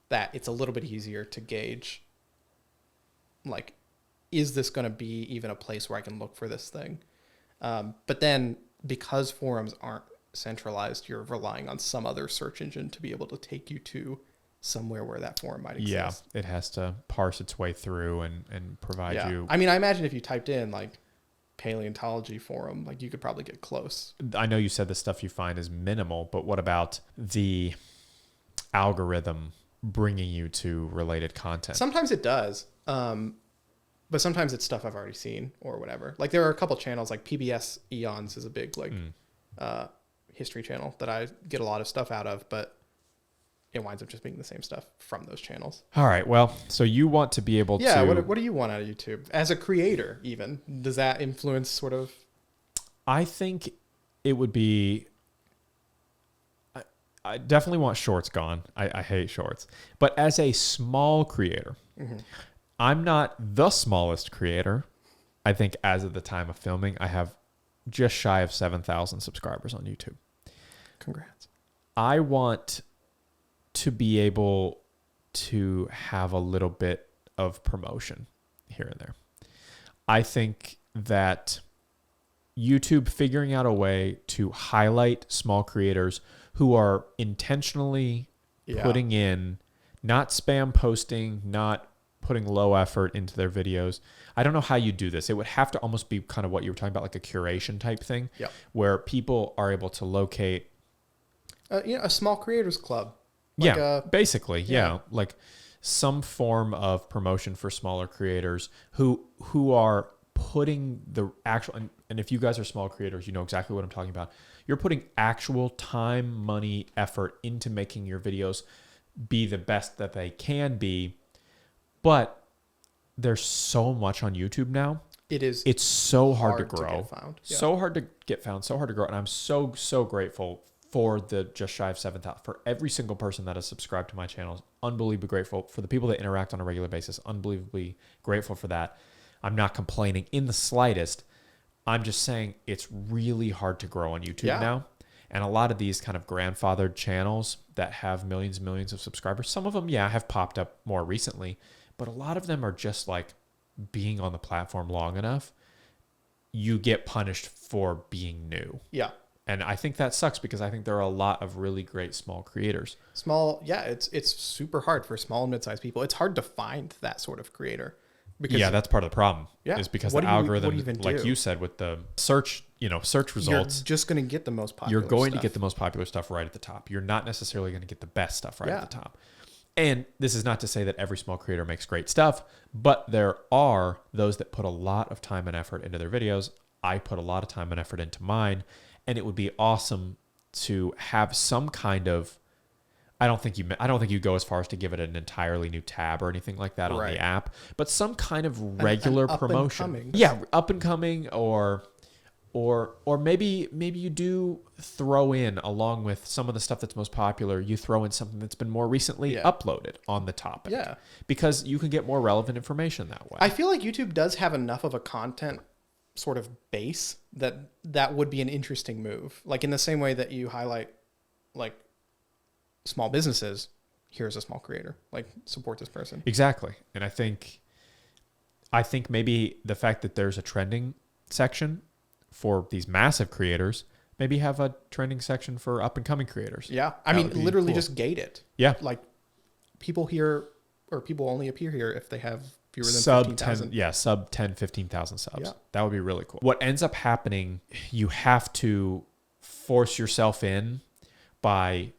that it's a little bit easier to gauge, like, is this going to be even a place where I can look for this thing? But then because forums aren't centralized, you're relying on some other search engine to be able to take you to somewhere where that forum might exist. Yeah, it has to parse its way through and provide you. I mean, I imagine if you typed in like paleontology forum, like you could probably get close. I know you said the stuff you find is minimal, but what about the algorithm bringing you to related content? Sometimes it does. But sometimes it's stuff I've already seen or whatever. Like there are a couple channels, like PBS Eons is a big like history channel that I get a lot of stuff out of, but it winds up just being the same stuff from those channels. All right. Well, so you want to be able to... Yeah, what do you want out of YouTube? As a creator, even. Does that influence sort of... I think it would be... I definitely want shorts gone. I hate shorts. But as a small creator... Mm-hmm. I'm not the smallest creator. I think as of the time of filming, I have just shy of 7,000 subscribers on YouTube. Congrats. I want to be able to have a little bit of promotion here and there. I think that YouTube figuring out a way to highlight small creators who are intentionally putting in, not spam posting, not putting low effort into their videos. I don't know how you do this. It would have to almost be kind of what you were talking about, like a curation type thing, where people are able to locate a small creators club. Like basically, like some form of promotion for smaller creators who are putting the actual, and if you guys are small creators, you know exactly what I'm talking about. You're putting actual time, money, effort into making your videos be the best that they can be. But there's so much on YouTube now. It's so hard to grow. Get found. Yeah. So hard to get found, so hard to grow. And I'm so grateful for the just shy of 7,000, for every single person that has subscribed to my channel. Unbelievably grateful for the people that interact on a regular basis. Unbelievably grateful for that. I'm not complaining in the slightest. I'm just saying it's really hard to grow on YouTube now. And a lot of these kind of grandfathered channels that have millions and millions of subscribers, some of them, have popped up more recently. But a lot of them are just like being on the platform long enough, you get punished for being new. Yeah. And I think that sucks because I think there are a lot of really great small creators. It's super hard for small and mid-sized people. It's hard to find that sort of creator. Because that's part of the problem. Yeah. Is because the algorithm, like you said, with the search results, you're just going to get the most popular stuff. You're going to get the most popular stuff right at the top. You're not necessarily going to get the best stuff right at the top. And this is not to say that every small creator makes great stuff, but there are those that put a lot of time and effort into their videos. I put a lot of time and effort into mine, and it would be awesome to have some kind of, I don't think you go as far as to give it an entirely new tab or anything like that on the app, but some kind of regular promotion. Up and coming or maybe you do throw in, along with some of the stuff that's most popular, you throw in something that's been more recently uploaded on the topic. Yeah. Because you can get more relevant information that way. I feel like YouTube does have enough of a content sort of base that would be an interesting move. Like in the same way that you highlight like small businesses, here's a small creator, like support this person. Exactly. And I think maybe the fact that there's a trending section for these massive creators, maybe have a trending section for up and coming creators. Yeah. I mean, literally just gate it. Yeah. Like people only appear here if they have fewer than sub 15,000. 10, sub 10, 15,000 subs. Yeah. That would be really cool. What ends up happening, you have to force yourself in by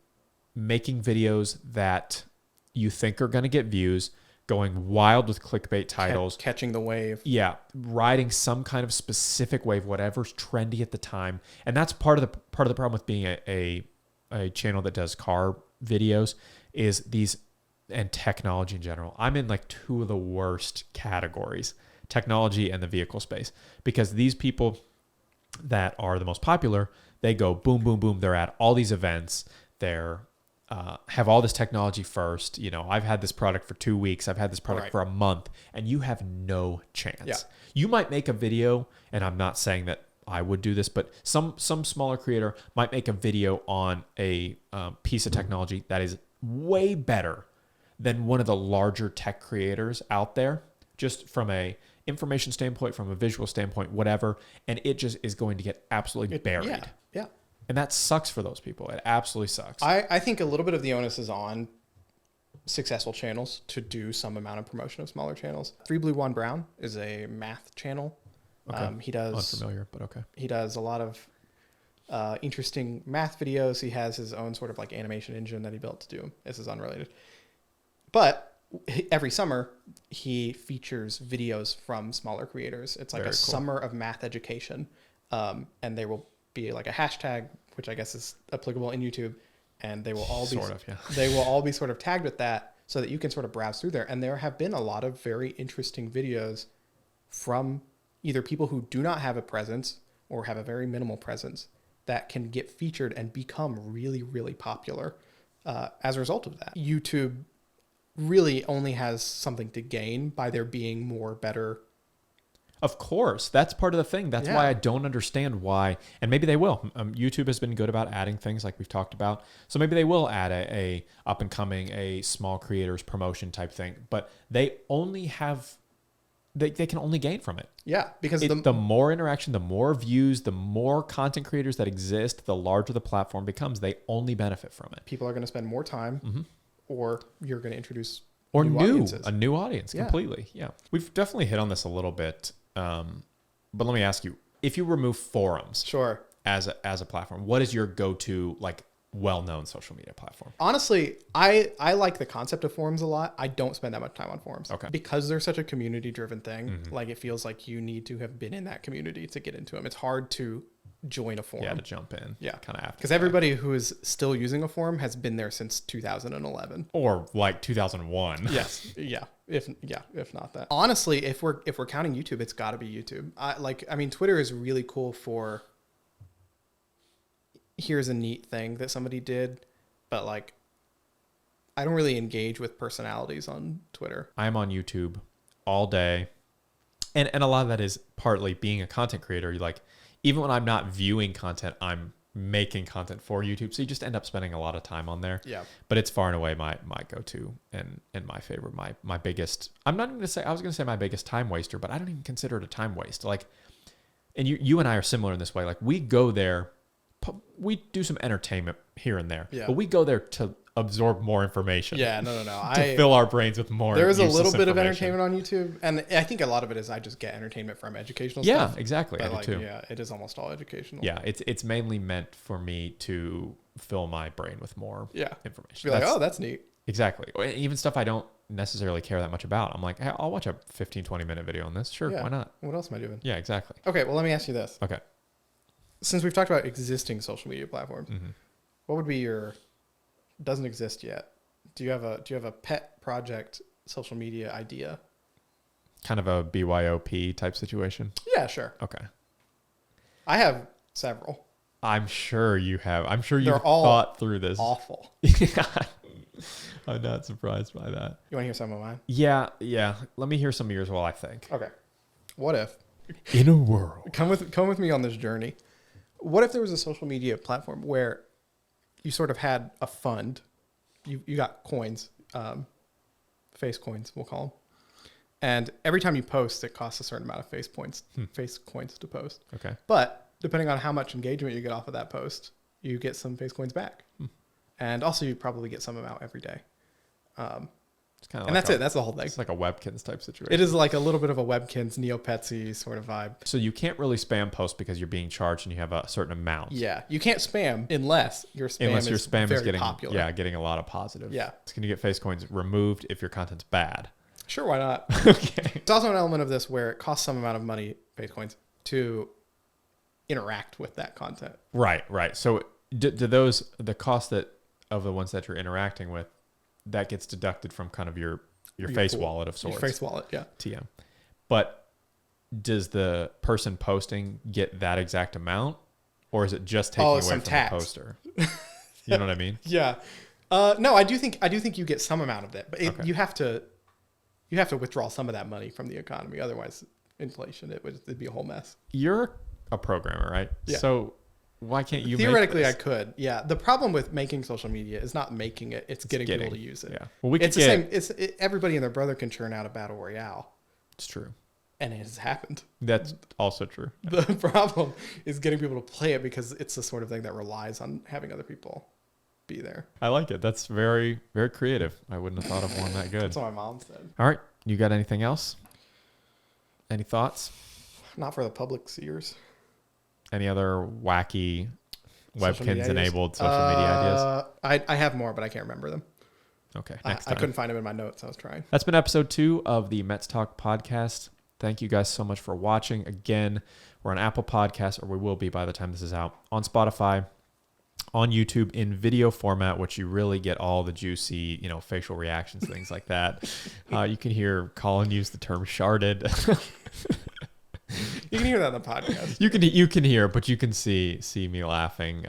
making videos that you think are going to get views, going wild with clickbait titles, catching the wave. Yeah, riding some kind of specific wave, whatever's trendy at the time. And that's part of the problem with being a channel that does car videos is these, and technology in general. I'm in like two of the worst categories, technology and the vehicle space, because these people that are the most popular, they go boom, boom, boom. They're at all these events. They're have all this technology first. You know, I've had this product for 2 weeks. I've had this product for a month, and you have no chance. Yeah. You might make a video, and I'm not saying that I would do this, but some smaller creator might make a video on a piece of technology that is way better than one of the larger tech creators out there, just from a information standpoint, from a visual standpoint, whatever, and it just is going to get absolutely buried. Yeah. And that sucks for those people. It absolutely sucks. I think a little bit of the onus is on successful channels to do some amount of promotion of smaller channels. 3 Blue 1 Brown is a math channel. Okay. He does Unfamiliar, but okay. He does a lot of interesting math videos. He has his own sort of like animation engine that he built to do them. This is unrelated. But every summer he features videos from smaller creators. It's like Very a cool. summer of math education. And there will be like a hashtag, which I guess is applicable in YouTube. And they will all be they will all be sort of tagged with that so that you can sort of browse through there. And there have been a lot of very interesting videos from either people who do not have a presence or have a very minimal presence that can get featured and become really, really popular as a result of that. YouTube really only has something to gain by there being more better. Of course, that's part of the thing. That's why I don't understand why, and maybe they will. YouTube has been good about adding things like we've talked about. So maybe they will add a up and coming, a small creators promotion type thing, but they only have, they can only gain from it. Yeah, because the more interaction, the more views, the more content creators that exist, the larger the platform becomes. They only benefit from it. People are going to spend more time, or you're going to introduce a audiences. new audience completely. Yeah, we've definitely hit on this a little bit. But let me ask you, if you remove forums Sure. as a platform, what is your go-to like well-known social media platform? Honestly, I like the concept of forums a lot. I don't spend that much time on forums. Okay. Because they're such a community-driven thing. Like it feels like you need to have been in that community to get into them. It's hard to join a forum. Yeah, to jump in. Yeah. Kind of after. Because everybody who is still using a forum has been there since 2011. Or like 2001. Yes. Yeah. If not that. Honestly, if we're counting YouTube, it's got to be YouTube. I mean, Twitter is really cool for here's a neat thing that somebody did, but like I don't really engage with personalities on Twitter. I'm on YouTube all day. And a lot of that is partly being a content creator. You like, even when I'm not viewing content, I'm making content for YouTube. So you just end up spending a lot of time on there. Yeah. But it's far and away my go-to and my favorite, my biggest, I'm not even gonna say, I was going to say my biggest time waster, but I don't even consider it a time waste. Like, and you and I are similar in this way. Like we go there, we do some entertainment here and there, but we go there to absorb more information. Yeah, no. to fill our brains with more. There is a little bit of entertainment on YouTube, and I think a lot of it is I just get entertainment from educational stuff. Yeah, exactly. But I do too. Yeah, it is almost all educational. Yeah, it's mainly meant for me to fill my brain with more information. Be like, oh, that's neat. Exactly. Even stuff I don't necessarily care that much about. I'm like, hey, I'll watch a 15, 20-minute video on this. Sure, why not? What else am I doing? Yeah, exactly. Okay, well, let me ask you this. Okay. Since we've talked about existing social media platforms, what would be your doesn't exist yet? Do you have a pet project social media idea? Kind of a BYOP type situation? Yeah, sure. Okay. I have several. I'm sure you have. I'm sure you've thought through this. Awful. I'm not surprised by that. You want to hear some of mine? Yeah. Let me hear some of yours while I think. Okay. What if in a world, come with me on this journey. What if there was a social media platform where you sort of had a fund, you got coins, face coins, we'll call them. And every time you post, it costs a certain amount of face coins to post. Okay. But depending on how much engagement you get off of that post, you get some face coins back. And also you probably get some amount every day. It's kind of and that's it. That's the whole thing. It's like a Webkins type situation. It is like a little bit of a Webkins, Neopetsy sort of vibe. So you can't really spam post because you're being charged and you have a certain amount. Yeah. You can't spam unless your spam is getting popular. Yeah, getting a lot of positive. Yeah. It's going to get face coins removed if your content's bad. Sure, why not? Okay. It's also an element of this where it costs some amount of money, face coins, to interact with that content. Right. So do those, the cost of the ones that you're interacting with, that gets deducted from kind of your face wallet of sorts. Your face wallet, yeah. TM. But does the person posting get that exact amount, or is it just taking away from the poster? You know what I mean? Yeah. No, I do think you get some amount of that, but you have to withdraw some of that money from the economy. Otherwise, inflation, it'd be a whole mess. You're a programmer, right? Yeah. So why can't you Theoretically, make I this? could. Yeah. The problem with making social media is not making it; it's getting people to use it. Yeah. Well, we could It's the same. Everybody and their brother can churn out a battle royale, It's true. and it has happened. That's also true. The problem is getting people to play it because it's the sort of thing that relies on having other people be there. I like it. That's very, very creative. I wouldn't have thought of one that good. That's what my mom said. All right. You got anything else? Any thoughts? Not for the public seers. Any other wacky Social media Webkins ideas? enabled social media ideas? I have more, but I can't remember them. Okay. I Next time. couldn't find them in my notes. I was trying. That's been episode 2 of the Metz Talk podcast. Thank you guys so much for watching. Again, we're on Apple Podcasts, or we will be by the time this is out, on Spotify, on YouTube in video format, which you really get all the juicy, facial reactions, things like that. You can hear Collin use the term sharded. You can hear that on the podcast. You can hear, but you can see me laughing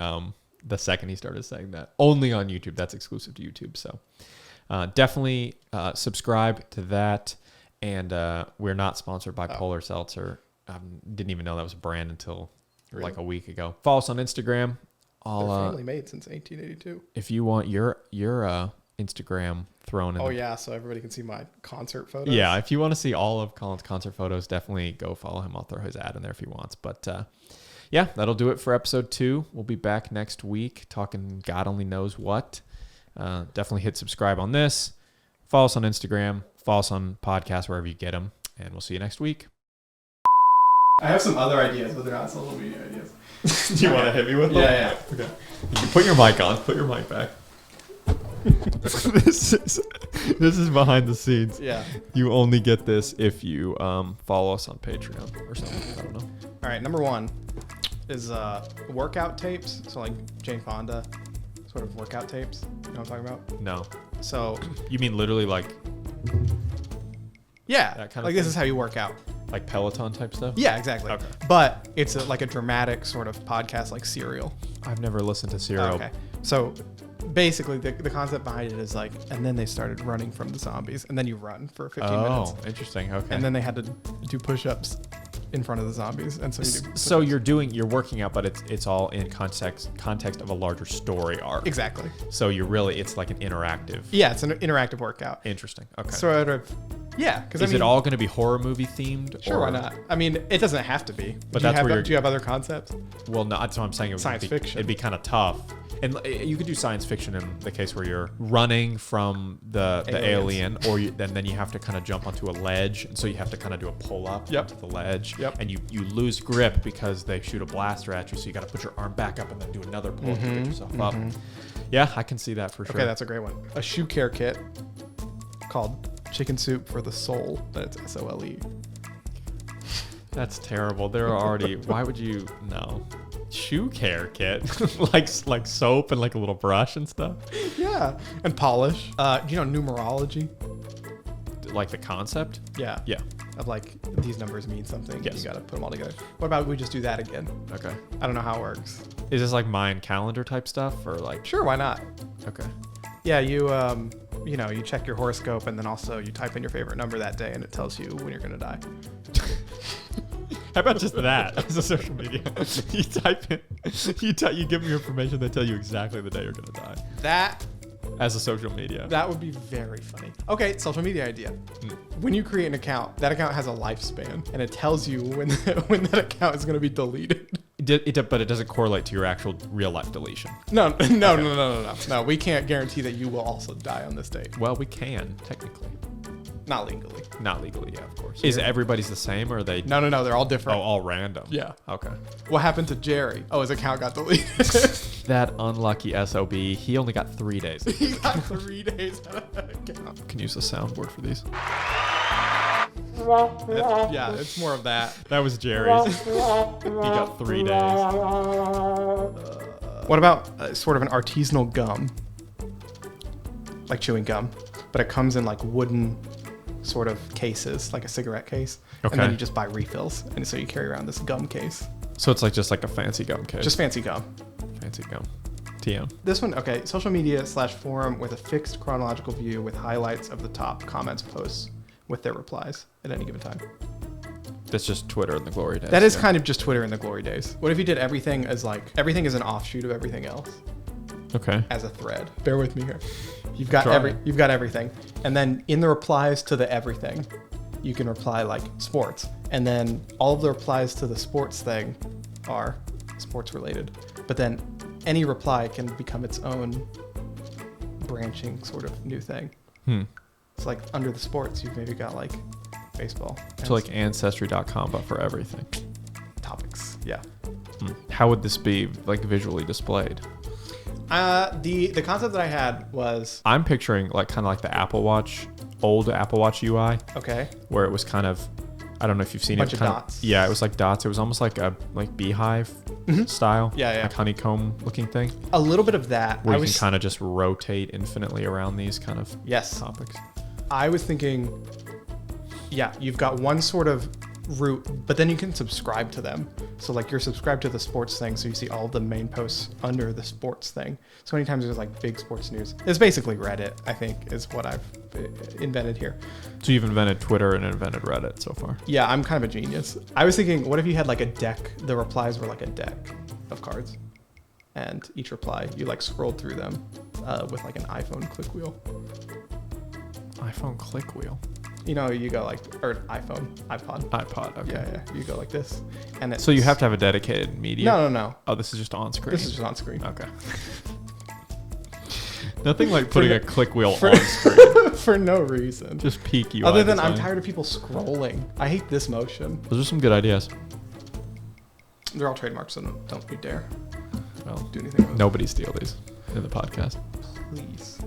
the second he started saying that. Only on YouTube. That's exclusive to YouTube. So definitely subscribe to that. And we're not sponsored by Polar Seltzer. Didn't even know that was a brand until like a week ago. Follow us on Instagram. They're family made since 1882. If you want your Instagram thrown in. Oh, yeah. So everybody can see my concert photos. Yeah. If you want to see all of Collin's concert photos, definitely go follow him. I'll throw his ad in there if he wants. But yeah, that'll do it for episode 2. We'll be back next week talking God only knows what. Definitely hit subscribe on this. Follow us on Instagram. Follow us on podcasts wherever you get them. And we'll see you next week. I have some other ideas, but they're not social media ideas. Do you want to hit me with them? Yeah. Okay. You can put your mic on. Put your mic back. This is behind the scenes. Yeah. You only get this if you follow us on Patreon or something. I don't know. All right. Number 1 is workout tapes. So like Jane Fonda sort of workout tapes. You know what I'm talking about? No. So You mean literally like yeah, that kind of like this thing? is how you work out. Like Peloton type stuff? Yeah, exactly. Okay. But it's like a dramatic sort of podcast like Serial. I've never listened to Serial. Okay. So basically the concept behind it is like, and then they started running from the zombies, and then you run for 15 minutes. Oh, interesting. Okay. And then they had to do push-ups in front of the zombies. And so you do So push-ups. you're working out, but it's all in context of a larger story arc. Exactly. So it's like an interactive. Yeah, it's an interactive workout. Interesting. Okay. Sort of. Yeah. Because Is it all going to be horror movie themed? Sure, why not? I mean, it doesn't have to be. But do you that's have, where do you have other concepts? Well, no, that's what I'm saying. Science fiction. It'd be kind of tough. And you could do science fiction in the case where you're running from the alien, or then you have to kind of jump onto a ledge, and so you have to kind of do a pull up to the ledge, and you lose grip because they shoot a blaster at you, so you got to put your arm back up and then do another pull to get yourself up. Yeah, I can see that for sure. Okay, that's a great one. A shoe care kit called Chicken Soup for the Soul. That's SOLE. That's terrible. There are already. Why would you? No. Shoe care kit, like soap and like a little brush and stuff. Yeah, and polish. Do you know numerology? Like the concept. Yeah. Yeah. Of like these numbers mean something. Yes. You got to put them all together. What about we just do that again? Okay. I don't know how it works. Is this like Mayan calendar type stuff or like? Sure, why not? Okay. Yeah, you you check your horoscope and then also you type in your favorite number that day and it tells you when you're gonna die. How about just that as a social media? You type in, you give them your information, they tell you exactly the day you're gonna die. That As a social media. That would be very funny. Okay, social media idea. When you create an account, that account has a lifespan, and it tells you when that account is going to be deleted. But it doesn't correlate to your actual real life deletion. No. We can't guarantee that you will also die on this date. Well, we can technically. Not legally. Not legally, yeah, of course. Is everybody's the same, or are they? No. They're all different. Oh, all random. Yeah. Okay. What happened to Jerry? Oh, his account got deleted. That unlucky SOB. He only got 3 days. He got 3 days out of that account. Can use the soundboard for these. Yeah, it's more of that. That was Jerry's. He got 3 days. What about sort of an artisanal gum? Like chewing gum. But it comes in like wooden sort of cases, like a cigarette case. Okay. And then you just buy refills. And so you carry around this gum case. So it's just like a fancy gum case. Just fancy gum. Fancy gum. TM. This one, okay, social media / forum with a fixed chronological view with highlights of the top comments posts with their replies at any given time. That's just Twitter in the glory days. That is kind of just Twitter in the glory days. What if you did everything as like, everything is an offshoot of everything else Okay. as a thread? Bear with me here. You've got everything. And then in the replies to the everything, you can reply like sports. And then all of the replies to the sports thing are sports related. But then any reply can become its own branching sort of new thing. It's like under the sports, you've maybe got like baseball. So like ancestry.com, but for everything. Topics, yeah. How would this be like visually displayed? The concept that I had was, I'm picturing like kind of like the old Apple Watch UI, okay, where it was kind of, I don't know if you've seen bunch it. of dots. Yeah, it was like dots. It was almost like a beehive style. Yeah. Like honeycomb looking thing. A little bit of that. Where you can kind of just rotate infinitely around these kind of topics. I was thinking, yeah, you've got one sort of route, but then you can subscribe to them. So like you're subscribed to the sports thing, so you see all the main posts under the sports thing. So anytime there's like big sports news, it's basically Reddit, I think, is what I've invented here. So you've invented Twitter and invented Reddit so far. Yeah, I'm kind of a genius. I was thinking, what if you had like a deck? The replies were like a deck of cards, and each reply you like scrolled through them with like an iPhone click wheel. iPhone click wheel. You know, you go like, or iPhone, iPod. Okay. Yeah. You go like this, and it's, so you have to have a dedicated media. No. Oh, this is just on screen. This is just on screen. Okay. Nothing like putting a click wheel on screen for no reason. Just peak UI Other than design. I'm tired of people scrolling. I hate this motion. Those are some good ideas. They're all trademarks, so don't you dare Well, do anything with them. nobody steal these in the podcast. Please.